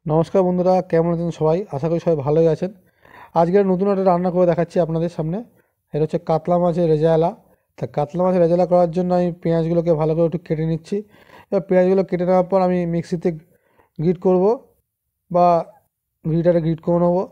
নমস্কার বন্ধুরা, কেমন আছেন সবাই? আশা করি সবাই ভালোই আছেন। আজকের নতুন একটা রান্না করে দেখাচ্ছি আপনাদের সামনে। এটা হচ্ছে কাতলা মাছের রেজালা। তা কাতলা মাছের রেজালা করার জন্য আমি পেঁয়াজগুলোকে ভালো করে একটু কেটে নিচ্ছি। এবার পেঁয়াজগুলো কেটে নেওয়ার পর আমি মিক্সিতে গ্রিট করব বা গ্রিটারে গ্রিট করে নেবো।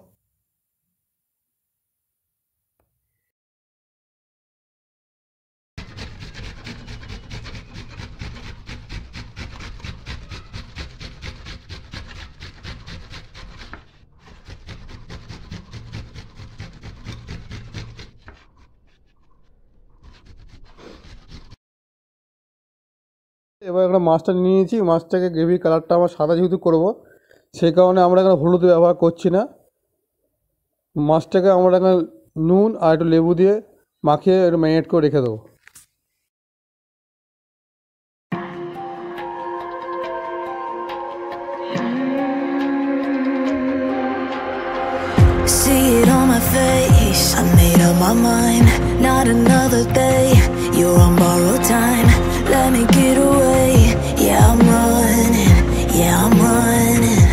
এবার একটা মাছটা নিয়ে নিয়েছি। মাছটাকে গ্রেভি কালারটা আমার সাদা যেহেতু করব, সেই কারণে আমরা এখানে হলুদ ব্যবহার করছি না। মাছটাকে আমরা এখানে নুন আর একটু লেবু দিয়ে মাখিয়ে একটু ম্যারিনেট করে রেখে দেবো। See it on my face, I made up my mind. Not another day, you're on borrowed time. Let me get away, yeah I'm running, yeah I'm running.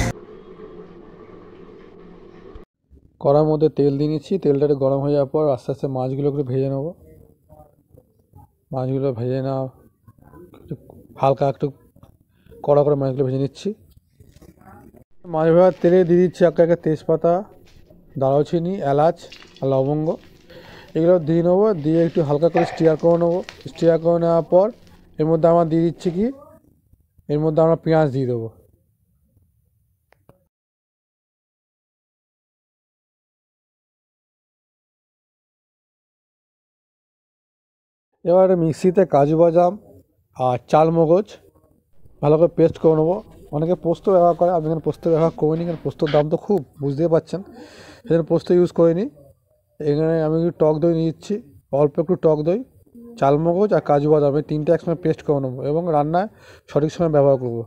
কড়ার মধ্যে তেল দিয়ে নিচ্ছি। তেলটা একটু গরম হয়ে যাওয়ার পর আস্তে আস্তে মাছগুলো একটু ভেজে নেবো। মাছগুলো ভেজে নেওয়া একটু হালকা একটু কড়া করে মাছগুলো ভেজে নিচ্ছি। মাছ ভাজার তেলে দিয়ে দিচ্ছি একে একে তেজপাতা, দারুচিনি, এলাচ আর লবঙ্গ। এগুলো দিয়ে নেবো, দিয়ে একটু হালকা করে স্টিয়ার করে নেবো। স্টিয়ার করে নেওয়ার পর এর মধ্যে আমরা দিয়ে দিচ্ছি কি, এর মধ্যে আমরা পেঁয়াজ দিয়ে দেবো। এবার মিক্সিতে কাজু বাদাম আর চাল মগজ ভালো করে পেস্ট করে নেবো। অনেকে পোস্ত ব্যবহার করে, আমি এখানে পোস্ত ব্যবহার করিনি, কারণ পোস্তর দাম তো খুব, বুঝতেই পারছেন, সেখানে পোস্ত ইউজ করিনি। এখানে আমি একটু টক দই নিয়ে নিচ্ছি, অল্প একটু টক দই, চালমগজ আর কাজু বাদাম, এই তিনটে একসঙ্গে পেস্ট করে নেবো এবং রান্নায় সঠিক সময় ব্যবহার করব।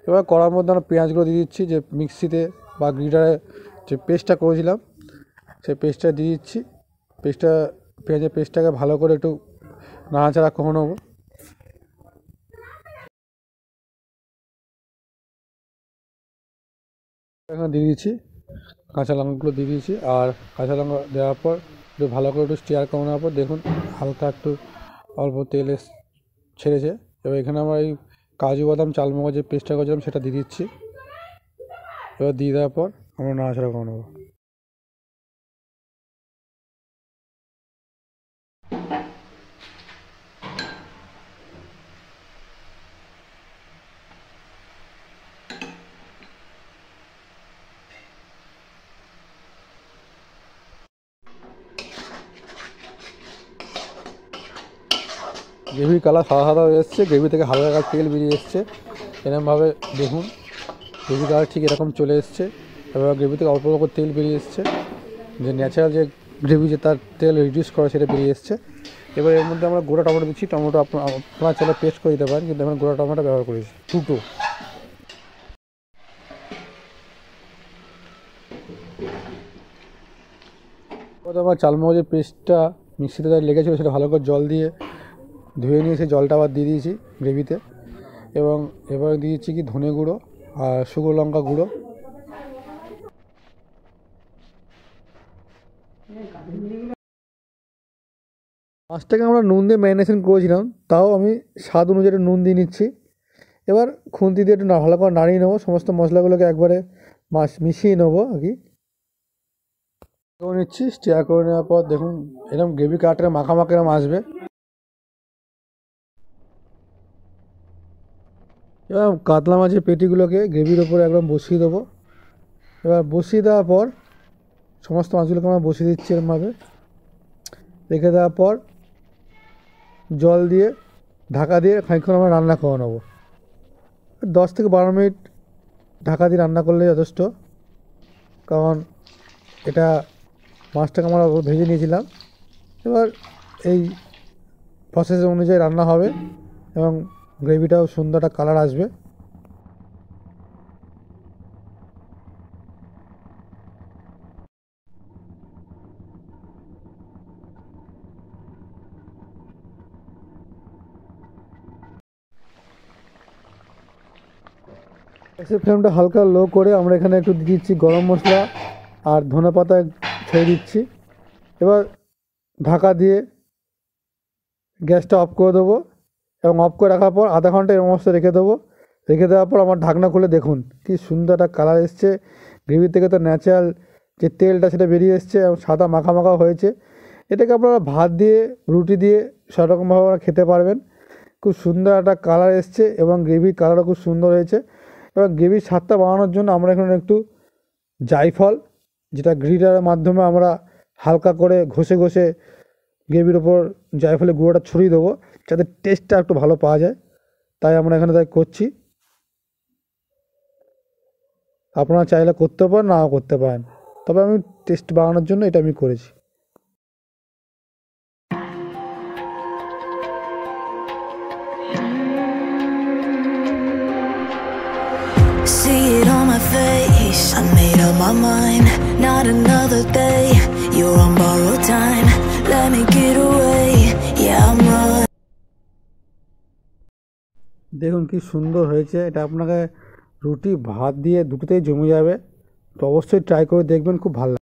এবার কড়ার মধ্যে আমরা পেঁয়াজগুলো দিয়ে দিচ্ছি, যে মিক্সিতে বা গ্রিটারে যে পেস্টটা করেছিলাম সেই পেস্টটা দিয়ে দিচ্ছি। পেস্টটা, পেঁয়াজের পেস্টটাকে ভালো করে একটু নাড়াচাড়া করে নেবো। এখানে দিয়ে দিচ্ছি কাঁচা লঙ্কাগুলো দিয়ে দিয়েছি, আর কাঁচা লঙ্কা দেওয়ার পর একটু ভালো করে একটু স্টিয়ার করে নেওয়ার পর দেখুন হালকা একটু অল্প তেল ছেড়েছে। এবার এখানে আমরা এই কাজু বাদাম চালমগজ যে পেস্টটা করেছিলাম সেটা দিয়ে দিচ্ছি। এবার দিয়ে দেওয়ার পর আমরা নাড়াচাড়া করে নেবো। গ্রেভির কালার সাদা সাদা হয়ে এসছে, গ্রেভি থেকে হালকা হালকা তেল বেরিয়ে এসছে। এরকমভাবে দেখুন গ্রেভি কালার ঠিক এরকম চলে এসছে। এবার গ্রেভি থেকে অল্প অল্প তেল বেরিয়ে এসছে, যে ন্যাচারাল যে গ্রেভি যে তার তেল রিডিউস করা সেটা বেরিয়ে এসছে। এবার এর মধ্যে আমরা গোটা টমেটো দিচ্ছি। টমেটো আপনারা চাইলে পেস্ট করে দিতে পারেন, কিন্তু আমরা গোটা টমেটো ব্যবহার করেছি দুটো। আমার চালমগজের পেস্টটা মিক্সিতে যা লেগেছিলো সেটা ভালো করে জল দিয়ে ধুয়ে নিয়ে সেই জলটা আবার দিয়ে দিয়েছি গ্রেভিতে। এবং এবার দিয়েছি কি ধনে গুঁড়ো আর শুকনো লঙ্কা গুঁড়ো। মাছটাকে আমরা নুন দিয়ে ম্যারিনেশন করেছিলাম, তাও আমি স্বাদ অনুযায়ী নুন দিয়ে নিচ্ছি। এবার খুন্তি দিয়ে একটু ভালো করে নাড়িয়ে নেবো, সমস্ত মশলাগুলোকে একবারে মাছ মিশিয়ে নেবো আর কি করে নিচ্ছি। স্টিয়ার করে নেওয়ার পর দেখুন এরকম গ্রেভি কালারটা মাখা মাখা এরকম আসবে। এবার কাতলা মাছের পেটিগুলোকে গ্রেভির ওপরে একদম বসিয়ে দেবো। এবার বসিয়ে দেওয়ার পর সমস্ত মাছগুলোকে আমরা বসিয়ে দিচ্ছি এরকমভাবে। রেখে দেওয়ার পর জল দিয়ে ঢাকা দিয়ে খানিকক্ষণ আমরা রান্না করে নেবো। 10 থেকে 12 মিনিট ঢাকা দিয়ে রান্না করলে যথেষ্ট, কারণ এটা মাছটাকে আমরা ভেজে নিয়েছিলাম। এবার এই প্রসেস অনুযায়ী রান্না হবে এবং গ্রেভিটাও সুন্দর একটা কালার আসবে। গ্যাসের ফ্লেমটা হালকা লো করে আমরা এখানে একটু দিচ্ছি গরম মশলা আর ধনেপাতা ছেড়ে দিচ্ছি। এবার ঢাকা দিয়ে গ্যাসটা অফ করে দেবো এবং অফ করে রাখার পর আধা ঘন্টা এর মধ্যে রেখে দেবো। রেখে দেওয়ার পর আমার ঢাকনা খুলে দেখুন কি সুন্দর একটা কালার এসছে। গ্রেভি থেকে তো ন্যাচারাল যে তেলটা সেটা বেরিয়ে এসছে এবং সাদা মাখা মাখা হয়েছে। এটাকে আপনারা ভাত দিয়ে রুটি দিয়ে সব রকমভাবে আপনারা খেতে পারবেন। খুব সুন্দর একটা কালার এসছে এবং গ্রেভির কালারও খুব সুন্দর হয়েছে। এবার গ্রেভির স্বাদটা বাড়ানোর জন্য আমরা এখানে একটু জায়ফল, যেটা গ্রিটারের মাধ্যমে আমরা হালকা করে ঘষে ঘষে গ্রেভির ওপর জায়ফলের গুঁড়োটা ছড়িয়ে দেবো যাতে টেস্টটা একটু ভালো পাওয়া যায়। তাই আমরা এখানে তাই করছি। আপনারা চাইলে করতে পারেন, নাও করতে পারেন, তবে আমি টেস্ট বাড়ানোর জন্য এটা আমি করেছি। See it on my face, I made up my mind. Not another day, you're on borrowed time. Let me get away, yeah I'm running. দেখুন কি সুন্দর হয়েছে। এটা আপনাকে রুটি ভাত দিয়ে দুটোতেই জমে যাবে। তো অবশ্যই ট্রাই করে দেখবেন, খুব ভালো লাগবে।